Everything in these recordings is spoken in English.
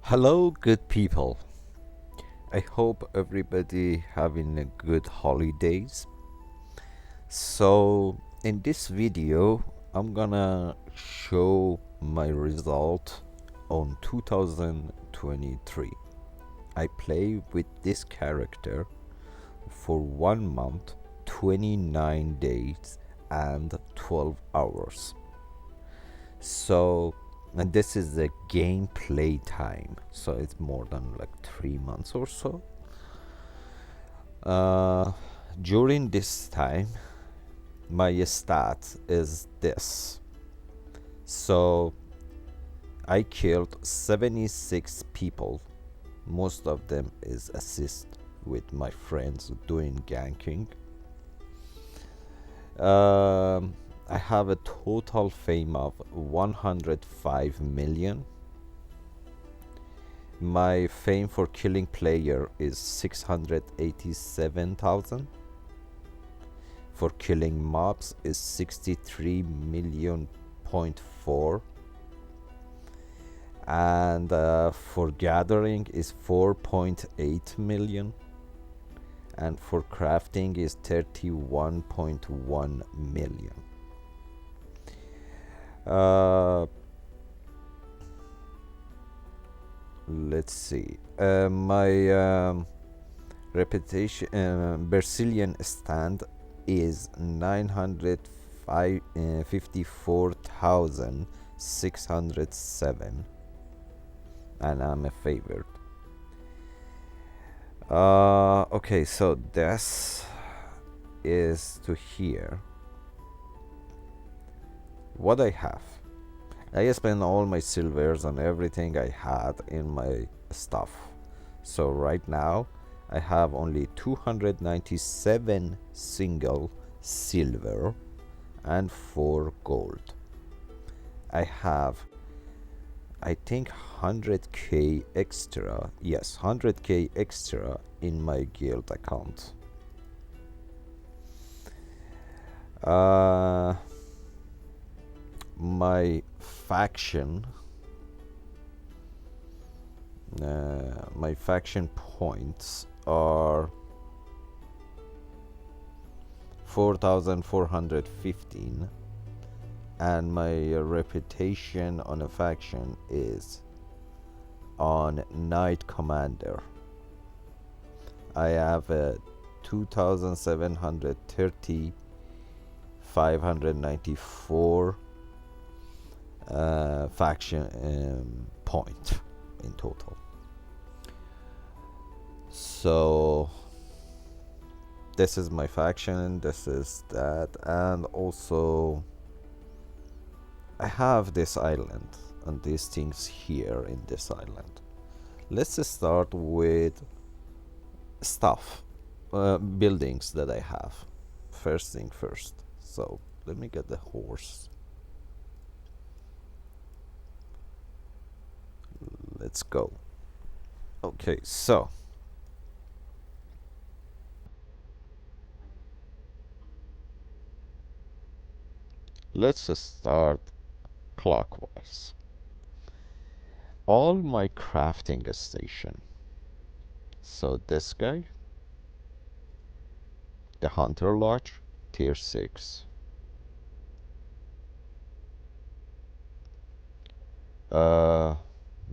Hello, good people. I hope everybody having a good holidays. So, in this video, I'm gonna show my result on 2023. I play with this character for 1 month, 29 days, and 12 hours. So, and this is the gameplay time, so it's more than like 3 months or so. Uh, During this time, my stat is this. So, I killed 76 people. Most of them is assist with my friends doing ganking. I have a total fame of 105 million. My fame for killing player is 687,000. For killing mobs is 63 million point 4, and for gathering is 4.8 million, and for crafting is 31.1 million. Let's see. My reputation, Brazilian stand is 954,607, and I'm a favorite. Okay, so this is to here what I have. I spent all my silvers and everything I had in my stuff. So right now I have only 297 single silver and 4 gold. I have, I think, 100k extra. Yes, 100k extra in my guild account. My faction, points are 4,415, and my reputation on a faction is on Knight Commander. I have a 2,730, 594 faction point in total. So this is my faction, this is that, and also I have this island and these things here in this island. Let's start with stuff, buildings that I have. First thing first. So let me get the horse. Let's go. Okay, so let's start clockwise. All my crafting station. So this guy, the Hunter Lodge, tier 6.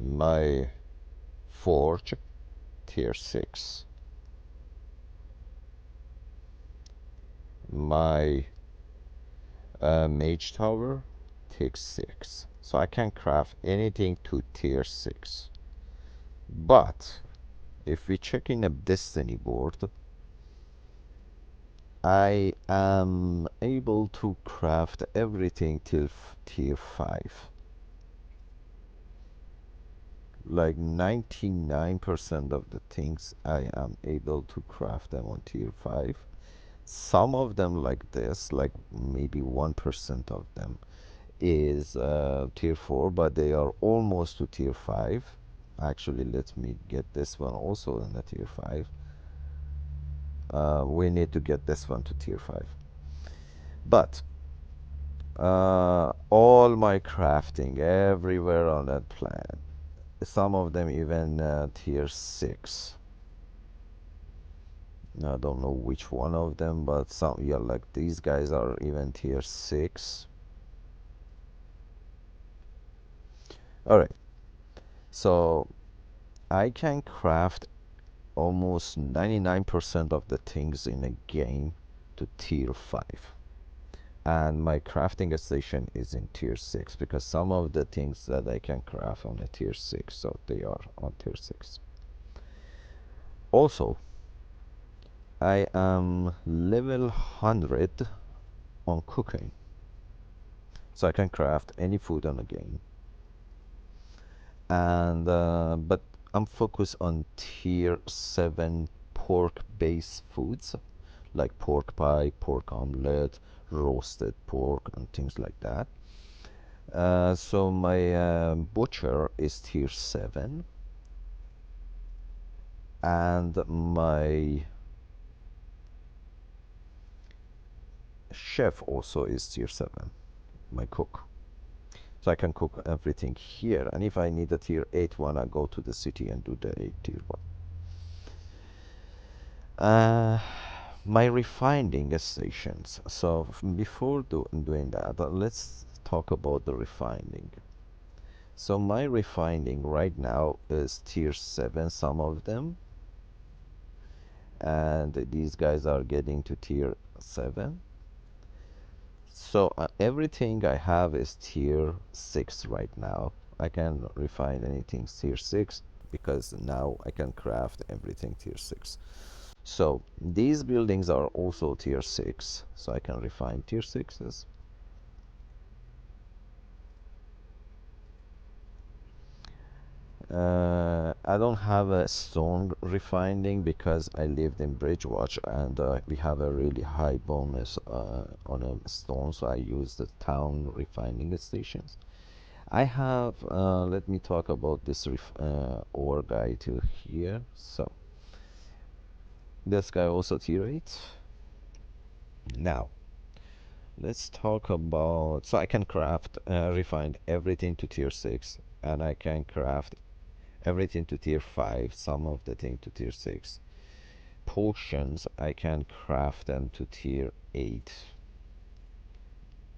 My Forge, tier 6. My Mage Tower, tier 6. So I can craft anything to tier 6. But if we check in a Destiny board, I am able to craft everything till tier 5. Like 99% of the things I am able to craft them on tier 5. Some of them like this, like maybe 1% of them is tier 4, but they are almost to tier 5. Actually, let me get this one also in the tier 5. We need to get this one to tier 5. But all my crafting everywhere on that planet some of them even tier 6. I don't know which one of them, but some, yeah, like these guys are even tier 6. Alright, so I can craft almost 99% of the things in a game to tier 5. And my crafting station is in tier 6 because some of the things that I can craft on a tier 6, so they are on tier 6. Also, I am level 100 on cooking, so I can craft any food on the game. And but I'm focused on tier 7 pork based foods like pork pie, pork omelette, roasted pork, and things like that. So my butcher is tier 7, and my chef also is tier 7, my cook. So I can cook everything here, and if I need a tier 8 one, I go to the city and do the 8 tier 1. My refining stations. So before doing that, let's talk about the refining. So my refining right now is tier 7, some of them, and these guys are getting to tier 7. So everything I have is tier 6 right now. I can refine anything tier 6 because now I can craft everything tier 6. So these buildings are also tier 6, so I can refine tier 6s. I don't have a stone refining because I lived in Bridgewatch and we have a really high bonus on a stone, so I use the town refining stations. I have, let me talk about this ore guy too here. So this guy also tier 8. Now let's talk about, so I can craft, refine everything to tier 6, and I can craft everything to tier 5, some of the thing to tier 6. Potions, I can craft them to tier 8.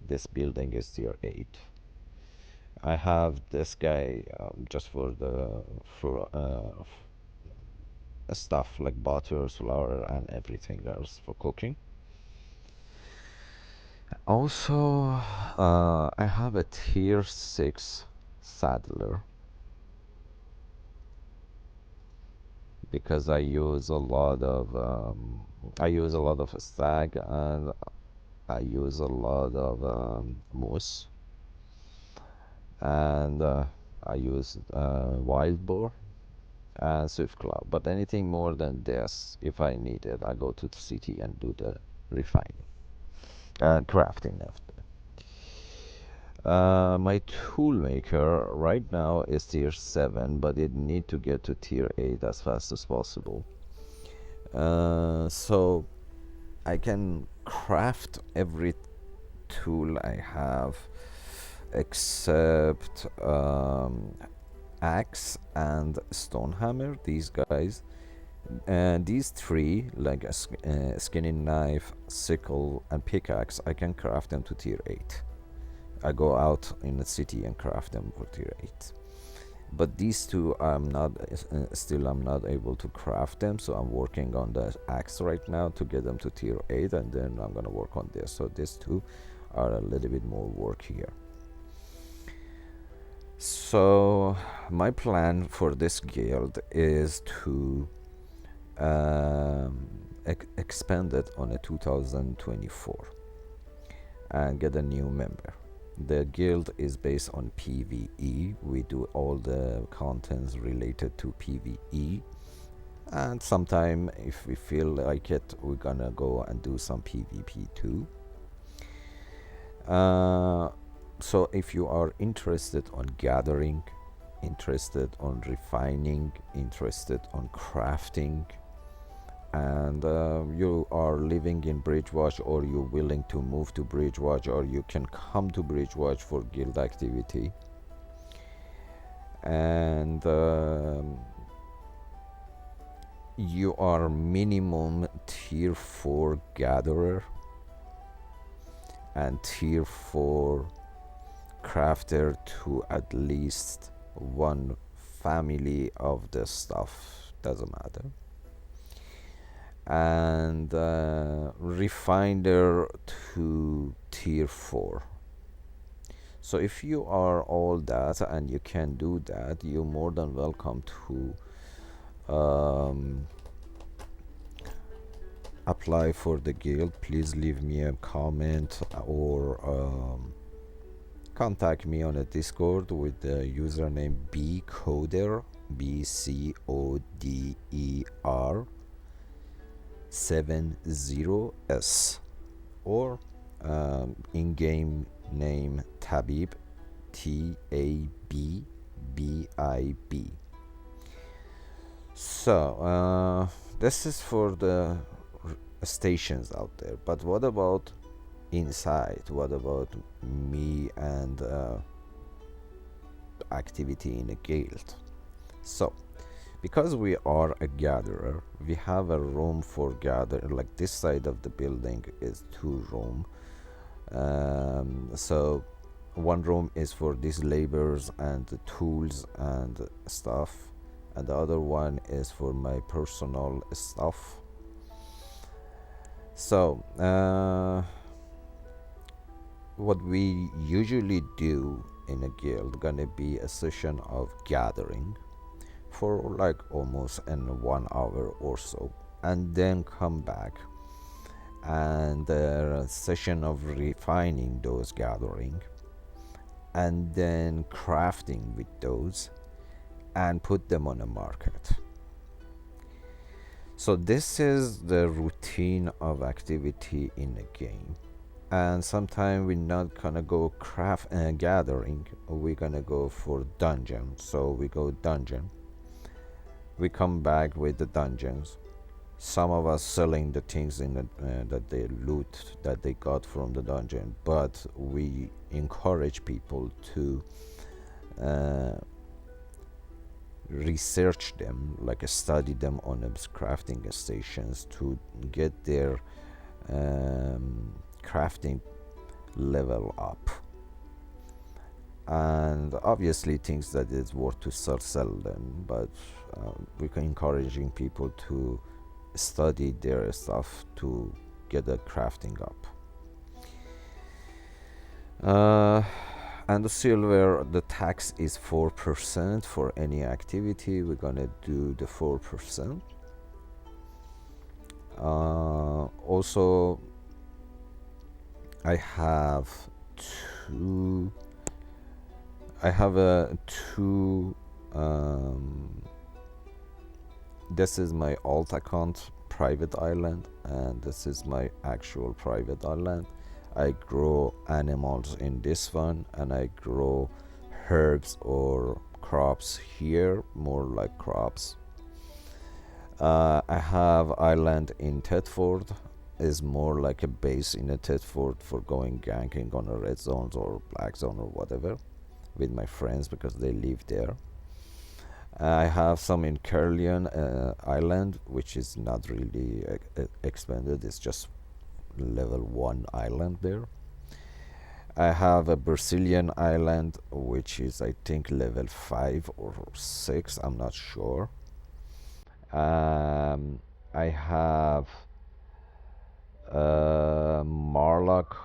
This building is tier 8. I have this guy just for the stuff like butter, flour, and everything else for cooking. Also, I have a tier 6 saddler because I use a lot of stag, and I use a lot of moose, and I use wild boar and swift cloud. But anything more than this, if I need it, I go to the city and do the refining and crafting after. My tool maker right now is tier 7, but it need to get to tier 8 as fast as possible. So I can craft every tool I have except axe and stone hammer. These guys, and these three, like a skinning knife, sickle, and pickaxe, I can craft them to tier 8. I go out in the city and craft them for tier 8. But these two, I'm not able to craft them, so I'm working on the axe right now to get them to tier 8, and then I'm gonna work on this. So these two are a little bit more work here. So my plan for this guild is to expand it on a 2024 and get a new member. The guild is based on PvE. We do all the contents related to PvE, and sometime if we feel like it, we're gonna go and do some PvP too. So if you are interested on gathering, interested on refining, interested on crafting, and you are living in Bridgewatch, or you're willing to move to Bridgewatch, or you can come to Bridgewatch for guild activity, and you are minimum tier 4 gatherer and tier 4 crafter to at least one family of the stuff, doesn't matter, and refiner to tier 4. So if you are all that and you can do that, you're more than welcome to apply for the guild. Please leave me a comment or contact me on a Discord with the username bcoder, bcoder 70s, or in-game name Tabib, Tabbib. So this is for the stations out there, but what about inside? What about me and activity in a guild? So because we are a gatherer, we have a room for gather. Like this side of the building is 2 room, so one room is for these labors and the tools and stuff, and the other one is for my personal stuff. So what we usually do in a guild gonna be a session of gathering for like almost in 1 hour or so, and then come back and a session of refining those gathering, and then crafting with those and put them on the market. So this is the routine of activity in a game. And sometimes we're not gonna go craft gathering, we're gonna go for dungeon. So we go dungeon, we come back with the dungeons, some of us selling the things in the, that they loot that they got from the dungeon, but we encourage people to research them, like study them on the crafting stations to get their crafting level up. And obviously things that is worth to sell them, but we're encouraging people to study their stuff to get the crafting up. And the silver, the tax is 4% for any activity. We're gonna do the 4%. Also, I have two. This is my alt account private island, and this is my actual private island. I grow animals in this one, and I grow herbs or crops here, more like crops. I have island in Thetford, is more like a base in a Thetford for going ganking on a red zones or black zone or whatever with my friends because they live there. I have some in Caerleon Island, which is not really expanded. It's just level 1 island there. I have a Brazilian island, which is I think level 5 or 6. I'm not sure. I have Marlock.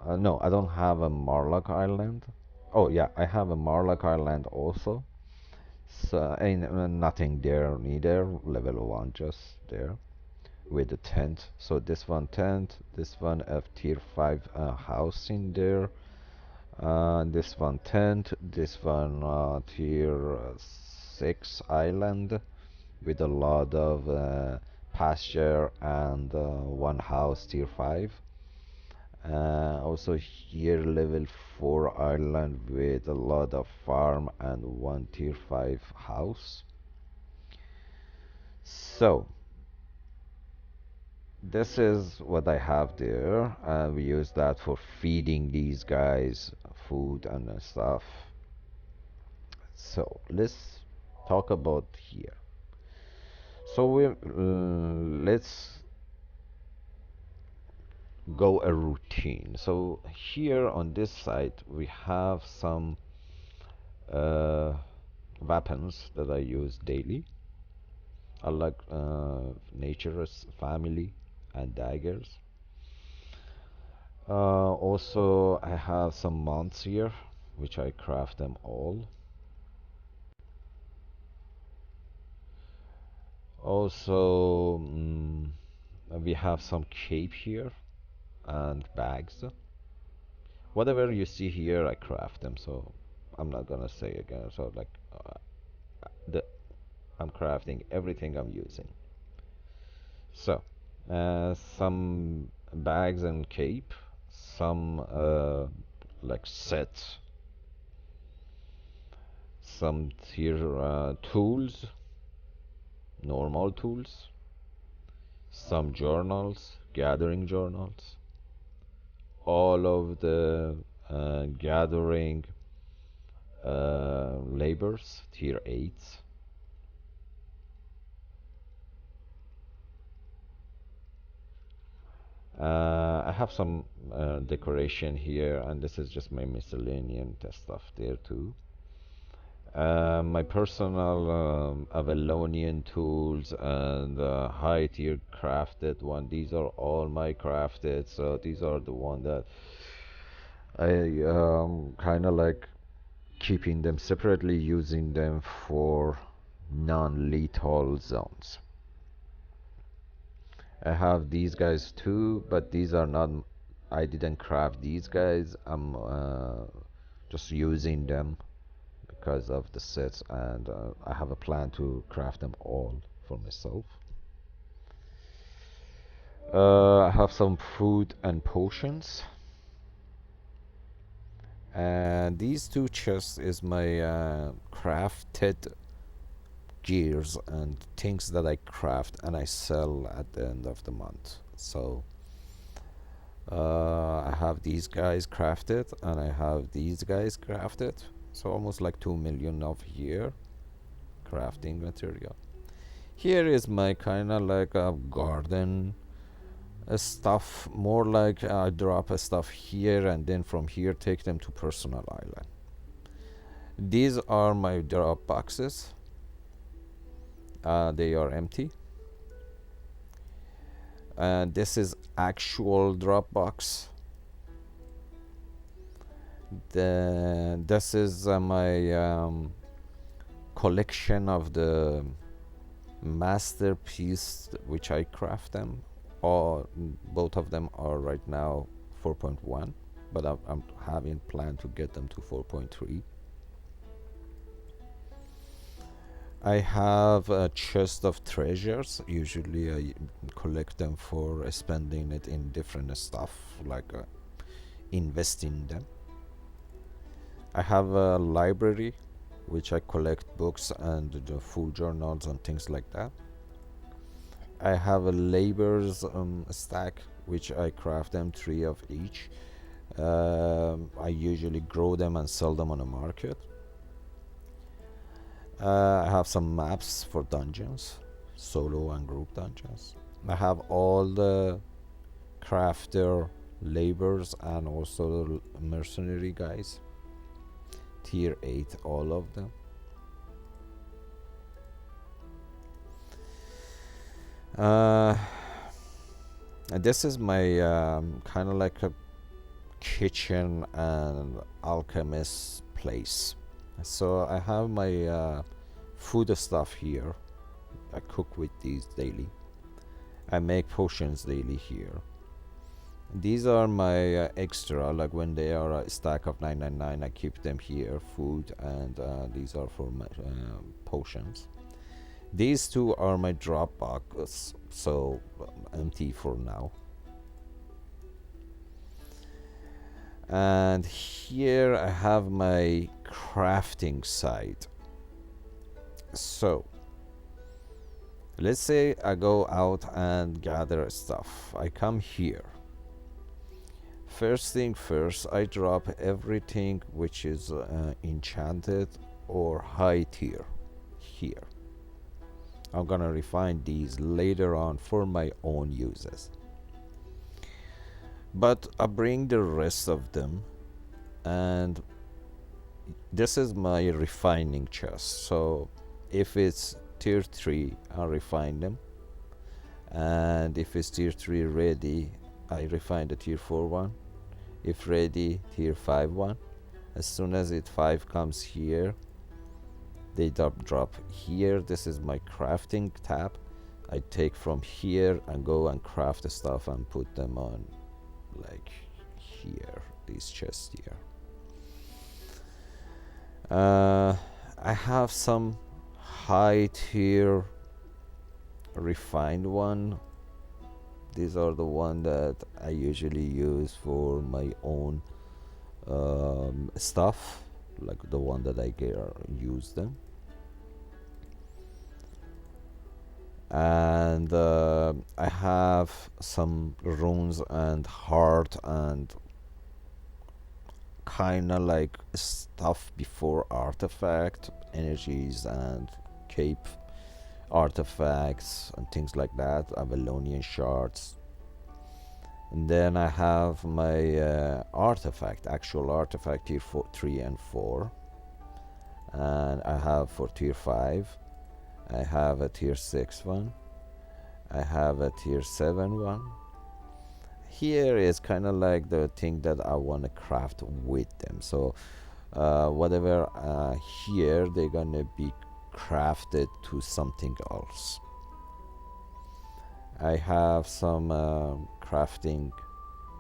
No, I don't have a Marlock island. Oh yeah, I have a Marlock island also. So ain't nothing there neither. Level 1 just there with the tent. So this one tent, this one a tier 5 house in there. This one tent, this one tier 6 island with a lot of pasture and one house tier 5. Also here level 4 island with a lot of farm and one tier 5 house. So this is what I have there, and we use that for feeding these guys food and stuff. So let's talk about here. So we let's go a routine. So here on this side we have some uh, weapons that I use daily. I like nature's family and daggers. Also, I have some mounts here, which I craft them all. Also, we have some cape here and bags. Whatever you see here, I craft them. So I'm not gonna say again. So like, the I'm crafting everything I'm using. So, some bags and cape, some like sets, some tier tools, normal tools, some journals, gathering journals, all of the gathering labors, tier 8s. I have some decoration here, and this is just my miscellaneous stuff there too. My personal Avalonian tools and high tier crafted one. These are all my crafted, so these are the one that I kind of like keeping them separately, using them for non-lethal zones. I have these guys too, but these are not. I didn't craft these guys. I'm just using them because of the sets, and I have a plan to craft them all for myself. I have some food and potions, and these two chests is my crafted gears and things that I craft and I sell at the end of the month. So I have these guys crafted and I have these guys crafted. So almost like 2 million of year crafting material. Here is my kind of like a garden stuff, more like I drop a stuff here and then from here take them to personal island. These are my drop boxes. They are empty. And this is actual Dropbox. This is my collection of the masterpiece which I craft them. All both of them are right now 4.1, but I'm having plan to get them to 4.3. I have a chest of treasures. Usually, I collect them for spending it in different stuff, like invest in them. I have a library, which I collect books and the full journals and things like that. I have a labor's stack, which I craft them 3 of each. I usually grow them and sell them on the market. I have some maps for dungeons, solo and group dungeons. I have all the crafter labors and also the mercenary guys. Tier 8, all of them. And this is my kind of like a kitchen and alchemist place. So I have my food stuff here. I cook with these daily. I make potions daily here. These are my extra, like when they are a stack of 999, I keep them here, food, and these are for my potions. These two are my drop boxes, so empty for now. And here I have my crafting side. So let's say I go out and gather stuff. I come here. First thing first, I drop everything which is enchanted or high tier here. I'm gonna refine these later on for my own uses. But I bring the rest of them, and this is my refining chest. So if it's tier 3, I'll refine them. And if it's tier 3 ready, I refine the tier 4 one. If ready, tier 5 one. As soon as it 5 comes here, they drop here. This is my crafting tab. I take from here and go and craft the stuff and put them on, like here, these chests here. I have some high tier refined one. These are the one that I usually use for my own stuff, like the one that I use them. And I have some runes and heart and kind of like stuff before artifact energies and cape artifacts and things like that, Avalonian shards. And then I have my actual artifact tier 3 and 4, and I have for tier 5, I have a tier 6 one, I have a tier 7 one. Here is kind of like the thing that I want to craft with them. So whatever here, they're gonna be crafted to something else. I have some crafting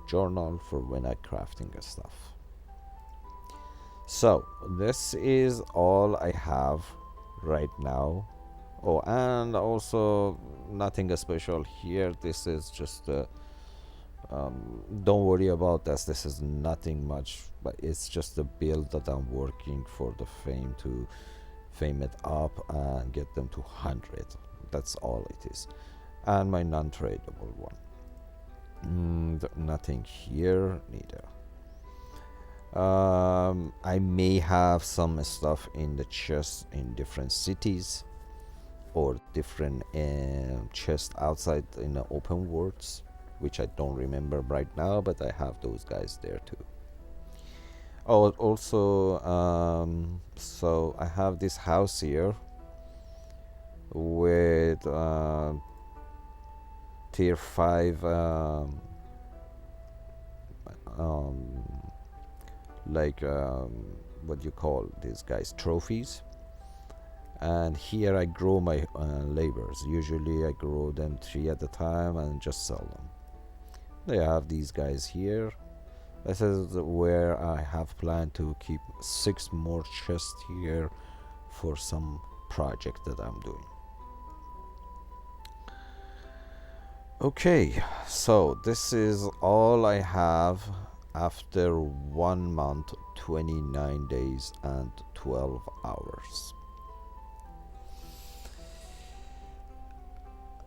journal for when I crafting stuff. So this is all I have right now. Oh, and also nothing special here. This is just don't worry about this is nothing much, but it's just a build that I'm working for the fame to fame it up and get them to 100. That's all it is. And my non-tradable one, nothing here neither. I may have some stuff in the chest in different cities or different chests outside in the open worlds, which I don't remember right now, but I have those guys there too. Oh, also, so I have this house here with tier 5 like what do you call these guys, trophies. And here I grow my labors. Usually I grow them 3 at a time and just sell them. They have these guys here. This is where I have planned to keep 6 more chests here for some project that I'm doing. Okay, so this is all I have after 1 month, 29 days and 12 hours.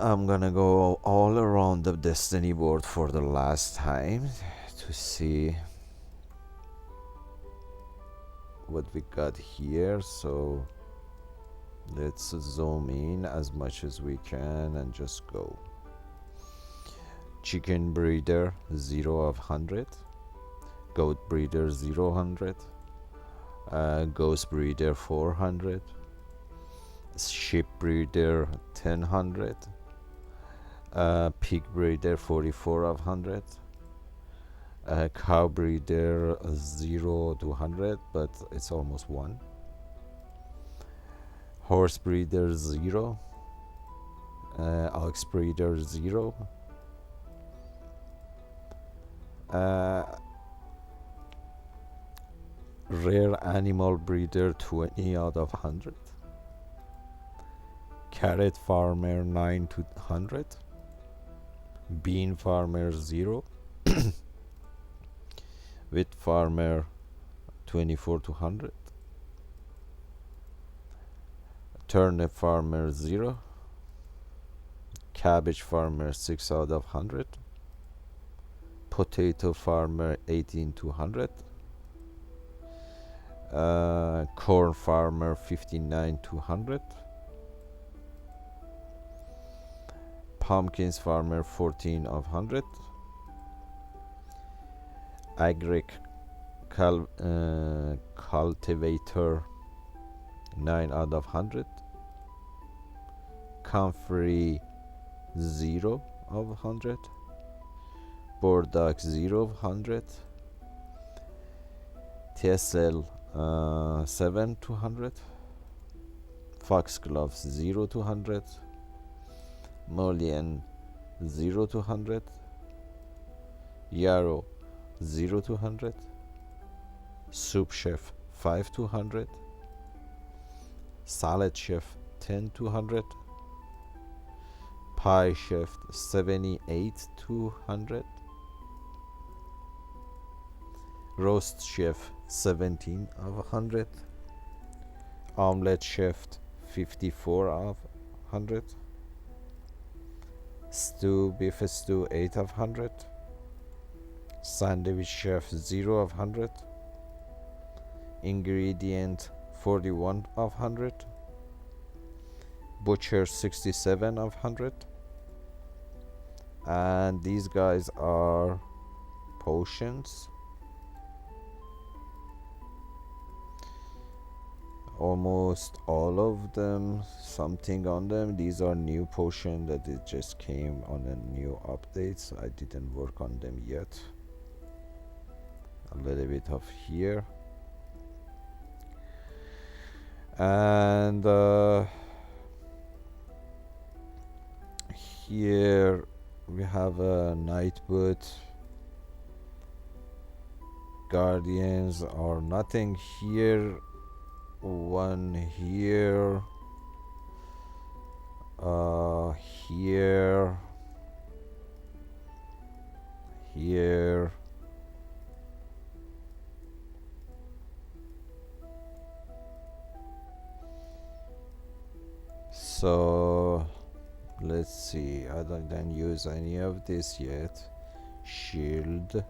I'm gonna go all around the destiny board for the last time to see what we got here. So let's zoom in as much as we can and just go. Chicken breeder 0 of 100, goat breeder 0 100, ghost breeder 400, sheep breeder 1000, pig breeder 44 of 100, cow breeder 0 to 100, but it's almost 1, horse breeder 0, ox breeder 0, rare animal breeder 20 out of 100, carrot farmer 9 to 100, bean farmer 0, wheat farmer 24 to 100, turnip farmer 0, cabbage farmer 6 out of 100, potato farmer 18 to 100, corn farmer 59 200, pumpkins farmer 14 of 100, agric cultivator 9 out of 100, comfrey 0 of 100, burdock 0 of 100, tessel 7 to 100, foxgloves 0 to 100, mullion 0 to 100, yarrow 0 to 100, soup chef 5 to 100, salad chef 10 to 100, pie chef 78 to 100, roast chef 17 of 100, omelette chef 54 of 100, beef stew 8 of 100, sandwich chef 0 of 100, ingredient 41 of 100, butcher 67 of 100. And these guys are potions, almost all of them, something on them. These are new potion that it just came on a new update, so I didn't work on them yet. A little bit of here, and here we have a night boot. Guardians are nothing here. One here, here, here, so let's see. I don't use any of this yet. Shield,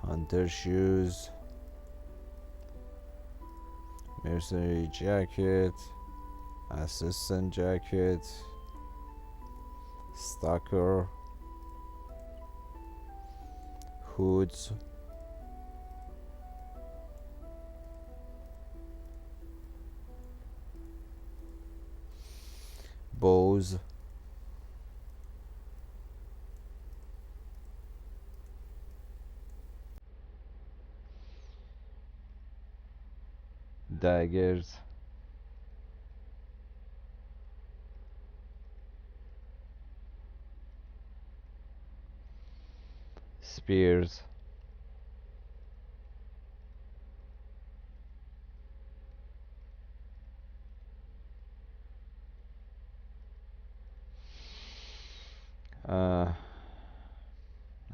hunter shoes, mercenary jacket, assistant jacket, stalker, hoods, bows, daggers, spears,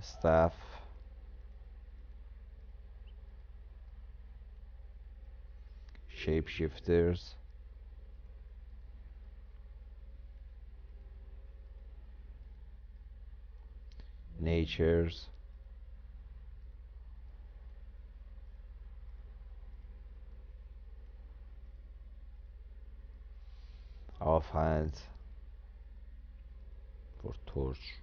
staff, shapeshifters, natures, offhand for torch,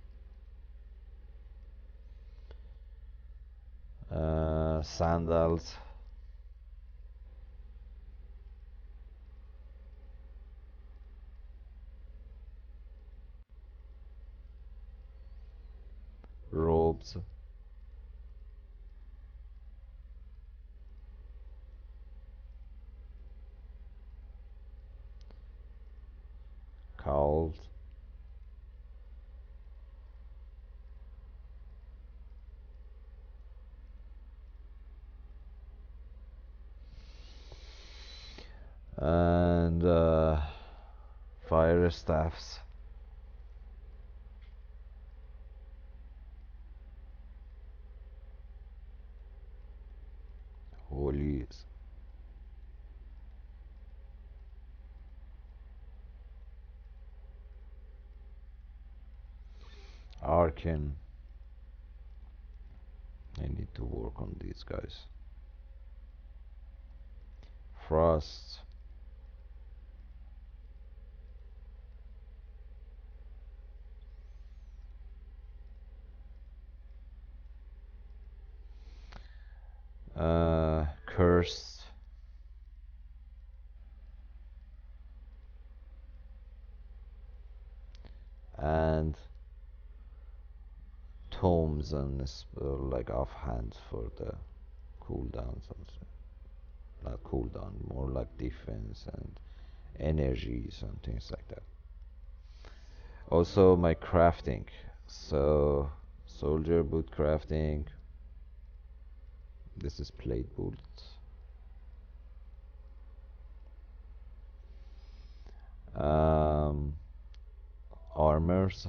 sandals, robes, cowls, and fire staffs, holies, arcane. I need to work on these guys. frost, cursed, and tomes and like offhand for the cooldowns also. Not cooldown, more like defense and energies and things like that. Also my crafting. So soldier boot crafting. This is plate boot. Um, armors,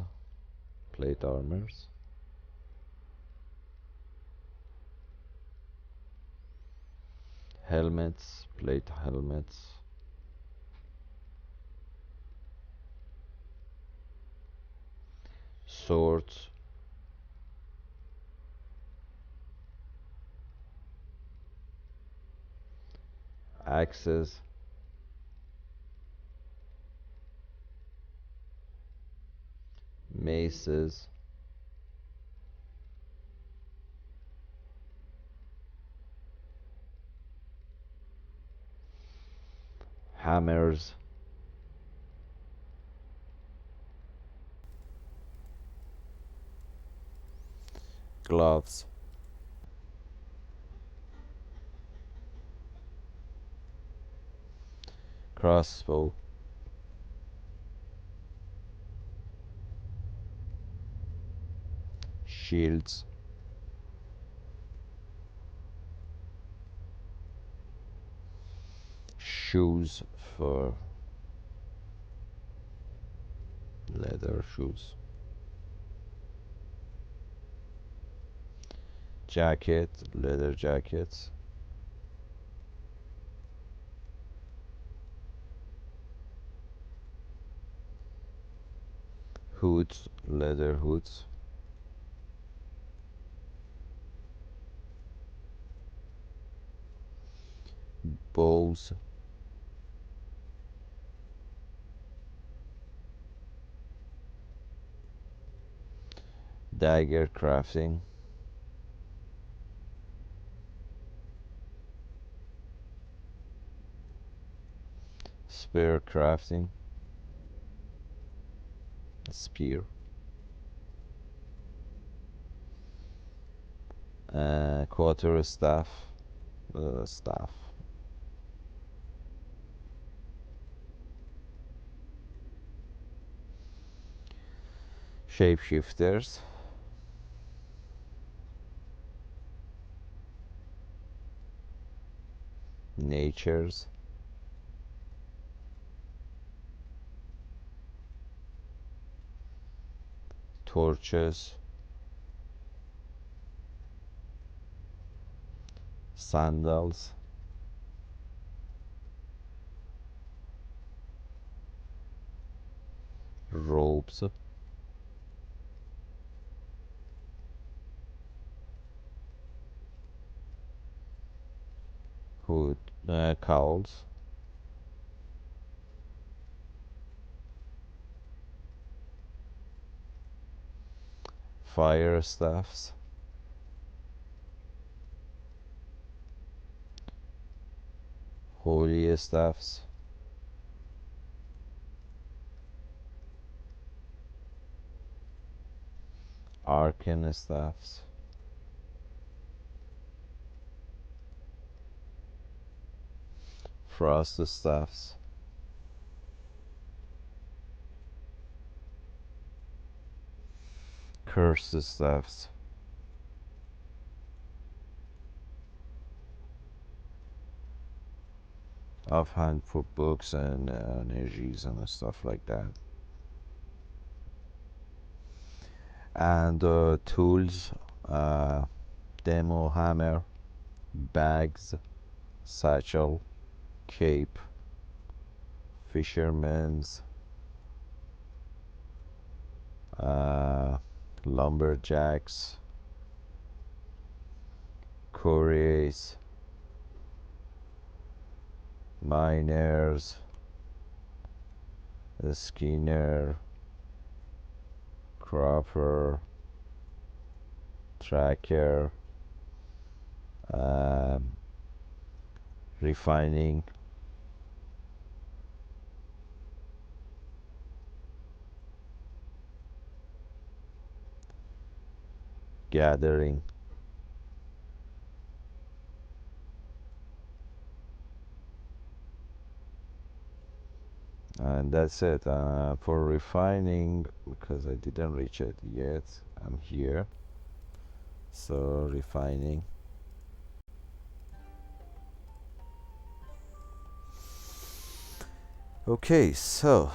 plate armors. Helmets, plate helmets. Swords, axes, maces, hammers, gloves, crossbow, shields, shoes for leather shoes, jacket, leather jackets, hoods, leather hoods, bows, dagger crafting, spear crafting, spear, quarter staff, staff, shapeshifters, natures, torches, sandals, robes, hood, cowls, fire staffs, holy staffs, arcane staffs, frost staffs, cursed staffs, offhand for books and energies and stuff like that. And tools, uh, demo hammer, bags, satchel, cape, fisherman's, uh, lumberjacks, couriers, miners, skinner, cropper, tracker, um, refining, gathering, and that's it. For refining, because I didn't reach it yet, I'm here. So refining. Okay, so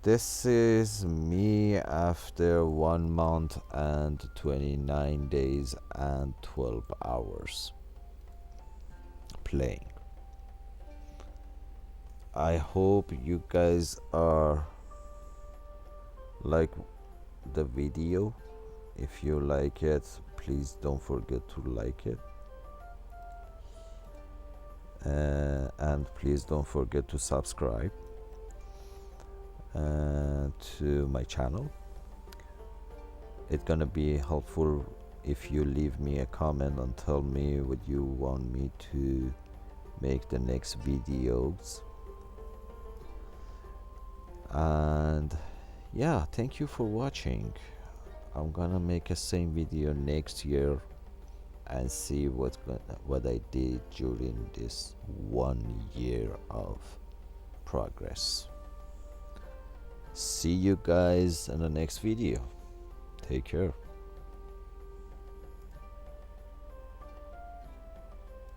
this is me after 1 month and 29 days and 12 hours playing. I hope you guys are like the video. If you like it, please don't forget to like it. And please don't forget to subscribe to my channel. It's gonna be helpful if you leave me a comment and tell me what you want me to make the next videos. And yeah, thank you for watching. I'm gonna make a same video next year and see what I did during this 1 year of progress. See you guys in the next video. Take care.